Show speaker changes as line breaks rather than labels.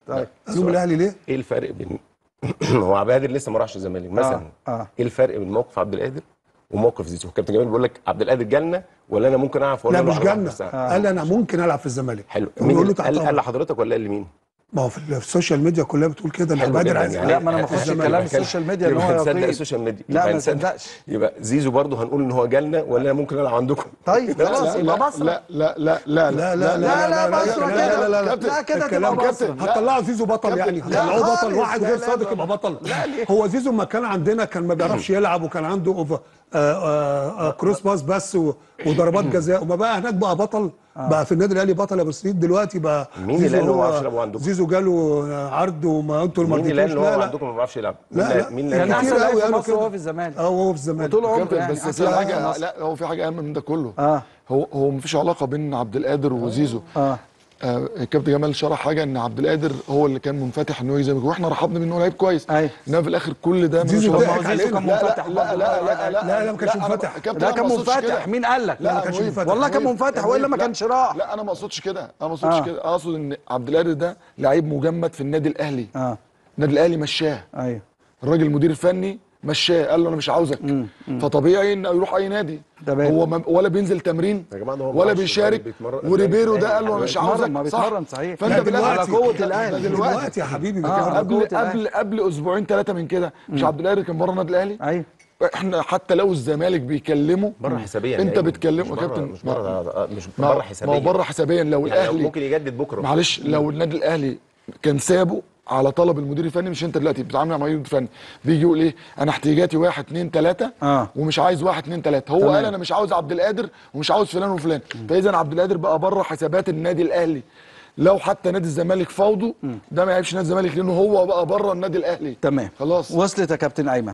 طيب
اليوم الاهلي ليه؟
ايه الفرق بين هو عبد القادر لسه ما راحش الزمالك مثلا. ايه الفرق بين موقف عبد القادر وموقف زيزو؟ كابتن جمال بيقول لك عبد القادر جالنا ولا انا ممكن العب؟
لا مش جالنا، قال انا ممكن العب في الزمالك.
حلو.
مين
مين قال لحضرتك ولا قال لمين؟
ما هو في السوشيال ميديا كلها بتقول كده، ان بدر عايز.
لا ما انا ما اخش كلام السوشيال ميديا ان هو
هنصدق السوشيال ميديا؟
لا ما نصدقش.
يبقى زيزو برضه هنقول ان هو جالنا ولا انا ممكن العب عندكم؟
طيب خلاص يبقى بصره.
لا لا لا لا
لا لا لا
لا بصره كده. لا كده تبقى بصره.
هتطلعوا زيزو بطل يعني؟ هتطلعوه بطل واحد غير صادق يبقى بطل؟ هو زيزو ما كان عندنا كان ما بيعرفش يلعب، وكان عنده كروس باس بس وضربات جزاء، وما بقى هناك بقى بطل. بقى في النادي الاهلي بطل يا ابو سعيد دلوقتي بقى.
مين اللي قال انه ما بيعرفش يلعب عندكم؟
زيزو جاله عرض وما انتوا ما
مين اللي قال ان
رضيتوش.
هو عندكم ما بيعرفش يلعب؟
لا
مين
يعني
اللي
احسن
قال؟
لعيب في مصر وهو في الزمالك.
هو في الزمالك
طول عمره يعني
بس
احسن
في
لعيب في
حاجه،
مصر.
لا هو في حاجه اهم من ده كله. هو مفيش علاقه بين عبد القادر وزيزو. الكابتن جمال شرح حاجه ان عبد القادر هو اللي كان منفتح انه يجي زمالك، واحنا رحبنا بيه انه لعيب كويس. انما في الاخر كل ده
زيزو
كان منفتح.
لا ما كانش منفتح.
لا كان منفتح. مين قال لك؟
لا ما كانش منفتح
والله كان منفتح والا ما كانش راح.
لا انا ما اقصدش كده، انا ما اقصدش كده، اقصد ان عبد القادر ده لعيب مجمد في النادي الاهلي. النادي الاهلي مشاه.
ايوه
الراجل المدير الفني مشاه، قال له انا مش عاوزك. فطبيعي انه يروح اي نادي. هو ولا بينزل تمرين ولا بيشارك. وريبيرو ده قال له انا مش عاوزك.
ما بيتمرن صحيح.
فانت
على قوه الاهلي
دلوقتي يا حبيبي.
قبل اسبوعين ثلاثه من كده مش عبد القادر كان بره النادي الاهلي؟
ايوه.
احنا حتى لو الزمالك بيكلمه
بره حسابيا،
انت بتكلمه يا كابتن.
مش بره حسابيا.
ما هو بره حسابيا. لو
يعني
الاهلي
ممكن يجدد بكره،
معلش، لو النادي الاهلي كان سابه على طلب المدير الفني، مش انت دلوقتي بتتعامل مع المدير الفني بيجي يقول ايه؟ انا احتياجاتي 1 2 3 ومش عايز 1 2 3. هو قال انا مش عاوز عبد القادر ومش عاوز فلان وفلان. فاذا عبد القادر بقى بره حسابات النادي الاهلي. لو حتى نادي الزمالك فوضه ده ما يعيبش نادي الزمالك، لانه هو بقى بره النادي الاهلي.
تمام
خلاص
وصلت يا كابتن ايمن.